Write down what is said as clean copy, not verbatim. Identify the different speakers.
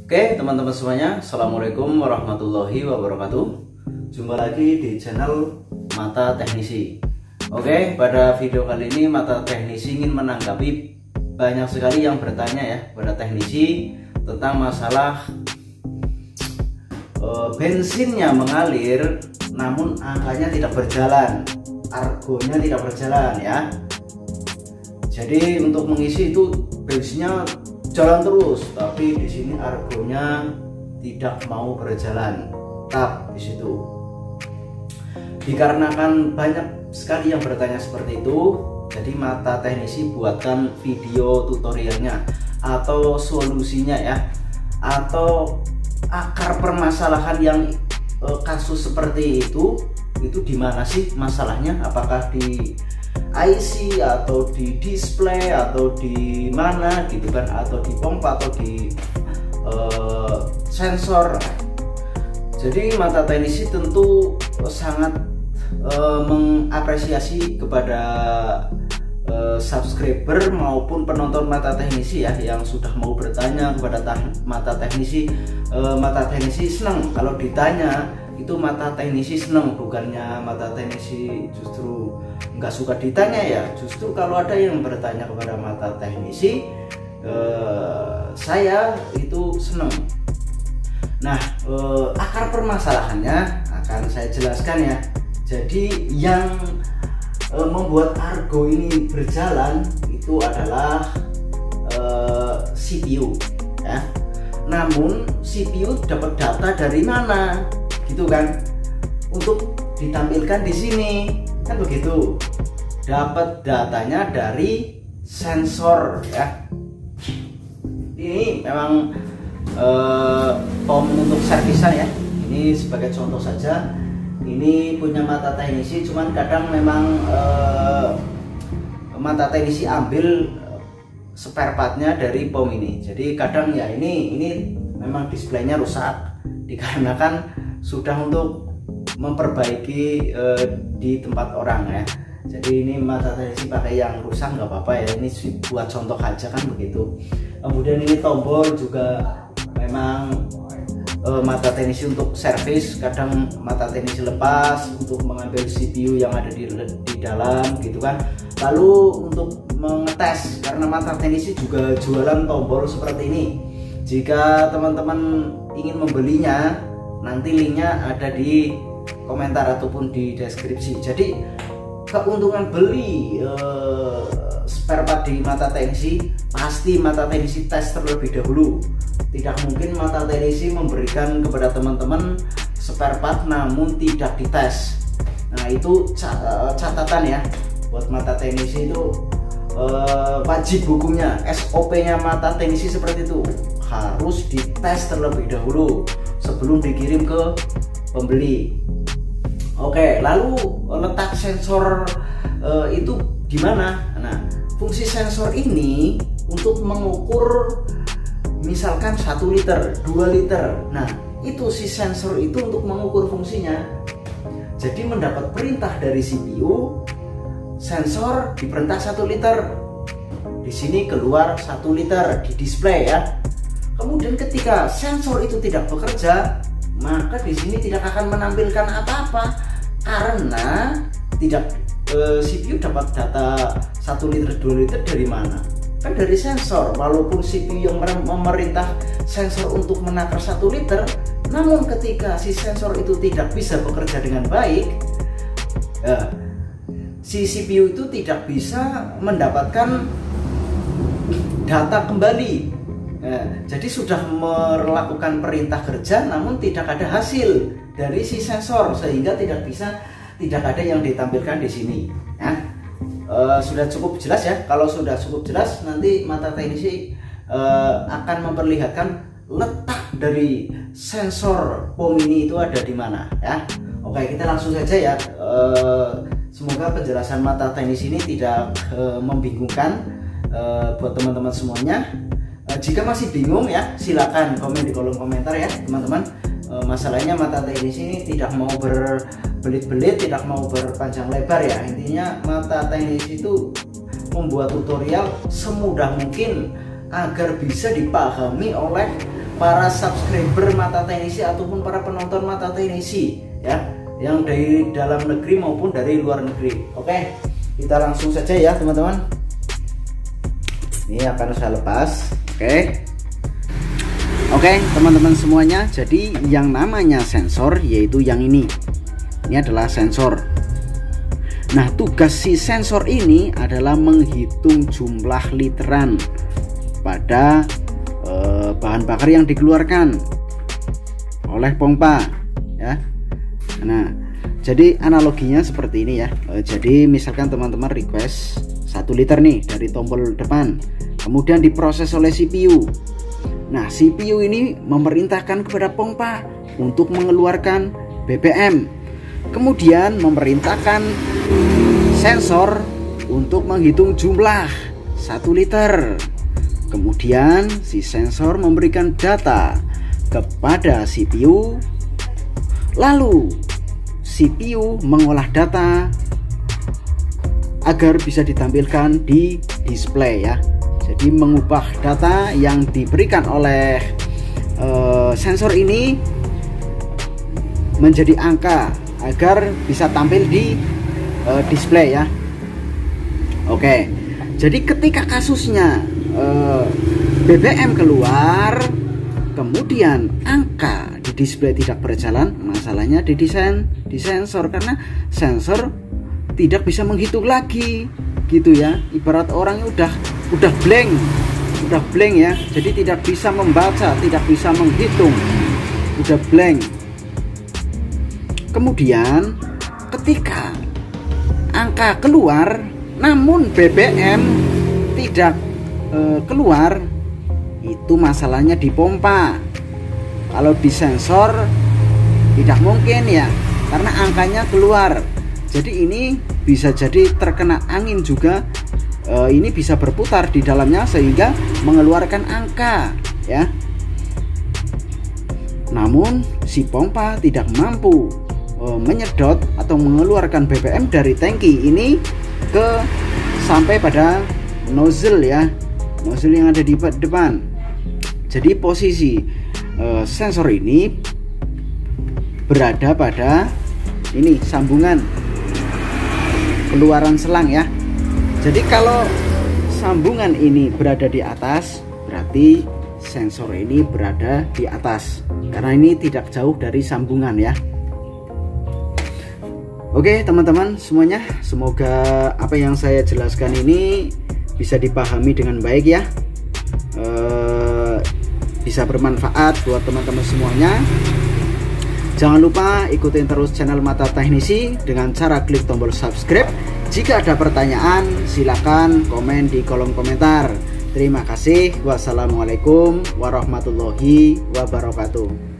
Speaker 1: Oke teman-teman semuanya, Assalamualaikum warahmatullahi wabarakatuh. Jumpa lagi di channel Mata Teknisi. Oke, pada video kali ini Mata Teknisi ingin menanggapi banyak sekali yang bertanya ya pada teknisi tentang masalah bensinnya mengalir namun angkanya tidak berjalan, argonya tidak berjalan ya. Jadi untuk mengisi itu bensinnya jalan terus, tapi di sini argonya tidak mau berjalan, tetap di situ. Dikarenakan banyak sekali yang bertanya seperti itu, jadi Mata Teknisi buatkan video tutorialnya atau solusinya ya, atau akar permasalahan yang kasus seperti itu di mana sih masalahnya? Apakah di IC atau di display atau di mana gitu kan, atau di pompa atau di sensor. Jadi Mata Teknisi tentu sangat mengapresiasi kepada subscriber maupun penonton Mata Teknisi ya yang sudah mau bertanya kepada Mata Teknisi. Mata Teknisi senang kalau ditanya, itu Mata Teknisi senang, bukannya Mata Teknisi justru nggak suka ditanya ya. Justru kalau ada yang bertanya kepada Mata Teknisi, saya itu senang. Nah, akar permasalahannya akan saya jelaskan ya. Jadi yang membuat argo ini berjalan itu adalah CPU ya. Namun CPU dapat data dari mana gitu kan, untuk ditampilkan di sini kan begitu. Dapat datanya dari sensor ya. Ini memang pom untuk servisan ya. Ini sebagai contoh saja. Ini punya Mata Teknisi, cuman kadang memang Mata Teknisi ambil spare partnya dari pom ini. Jadi kadang ya ini memang displaynya rusak dikarenakan sudah untuk memperbaiki di tempat orang ya. Jadi ini Mata Teknisi pakai yang rusak nggak apa-apa ya, ini buat contoh aja kan begitu. Kemudian ini tombol juga memang Mata Teknisi untuk servis, kadang Mata Teknisi lepas untuk mengambil CPU yang ada di dalam gitu kan. Lalu untuk mengetes, karena Mata Teknisi juga jualan tombol seperti ini. Jika teman-teman ingin membelinya, nanti linknya ada di komentar ataupun di deskripsi. Jadi keuntungan beli spare part di Mata Teknisi, pasti Mata Teknisi tes terlebih dahulu. Tidak mungkin Mata Teknisi memberikan kepada teman-teman spare part namun tidak dites. Nah itu catatan ya buat Mata Teknisi, itu wajib hukumnya, SOP-nya Mata Teknisi seperti itu, harus dites terlebih dahulu sebelum dikirim ke pembeli. Oke, lalu letak sensor itu gimana? Nah, fungsi sensor ini untuk mengukur misalkan 1 liter, 2 liter. Nah, itu si sensor itu untuk mengukur fungsinya. Jadi mendapat perintah dari CPU, sensor diperintah 1 liter. Di sini keluar 1 liter di display ya. Kemudian ketika sensor itu tidak bekerja, maka di sini tidak akan menampilkan apa-apa karena tidak CPU dapat data 1 liter 2 liter dari mana? Kan dari sensor. Walaupun CPU yang memerintah sensor untuk menakar 1 liter, namun ketika si sensor itu tidak bisa bekerja dengan baik, si CPU itu tidak bisa mendapatkan data kembali. Jadi sudah melakukan perintah kerja namun tidak ada hasil dari si sensor, sehingga tidak ada yang ditampilkan di sini ya. Sudah cukup jelas ya. Kalau sudah cukup jelas, nanti Mata Teknisi akan memperlihatkan letak dari sensor pom ini itu ada di mana ya. Oke, kita langsung saja ya. Semoga penjelasan Mata Teknisi ini tidak membingungkan buat teman-teman semuanya. Jika masih bingung ya, silakan komen di kolom komentar ya teman-teman. Masalahnya Mata Teknisi ini tidak mau berbelit-belit, tidak mau berpanjang lebar ya. Intinya Mata Teknisi itu membuat tutorial semudah mungkin agar bisa dipahami oleh para subscriber Mata Teknisi ataupun para penonton Mata Teknisi ya, yang dari dalam negeri maupun dari luar negeri. Oke, kita langsung saja ya teman-teman. Ini akan saya lepas. Oke teman-teman semuanya, jadi yang namanya sensor yaitu yang ini adalah sensor. Nah, tugas si sensor ini adalah menghitung jumlah literan pada bahan bakar yang dikeluarkan oleh pompa ya. Nah, jadi analoginya seperti ini ya. Jadi misalkan teman-teman request 1 liter nih dari tombol depan, kemudian diproses oleh CPU. Nah, CPU ini memerintahkan kepada pompa untuk mengeluarkan BBM, kemudian memerintahkan sensor untuk menghitung jumlah 1 liter. Kemudian si sensor memberikan data kepada CPU, lalu CPU mengolah data agar bisa ditampilkan di display ya. Jadi mengubah data yang diberikan oleh sensor ini menjadi angka agar bisa tampil di display ya. Oke, jadi ketika kasusnya BBM keluar, kemudian angka di display tidak berjalan, masalahnya di sensor, karena sensor tidak bisa menghitung lagi gitu ya. Ibarat orangnya udah blank ya, jadi tidak bisa membaca, tidak bisa menghitung, udah blank. Kemudian ketika angka keluar namun BBM tidak keluar, itu masalahnya di pompa. Kalau di sensor tidak mungkin ya, karena angkanya keluar. Jadi ini bisa jadi terkena angin juga, ini bisa berputar di dalamnya sehingga mengeluarkan angka ya. Namun si pompa tidak mampu menyedot atau mengeluarkan BBM dari tangki ini sampai pada nozzle ya, nozzle yang ada di depan. Jadi posisi sensor ini berada pada ini sambungan keluaran selang ya. Jadi kalau sambungan ini berada di atas, berarti sensor ini berada di atas, karena ini tidak jauh dari sambungan ya. Oke teman-teman semuanya, semoga apa yang saya jelaskan ini bisa dipahami dengan baik ya, bisa bermanfaat buat teman-teman semuanya. Jangan lupa ikutin terus channel Mata Teknisi dengan cara klik tombol subscribe. Jika ada pertanyaan silakan komen di kolom komentar. Terima kasih. Wassalamualaikum warahmatullahi wabarakatuh.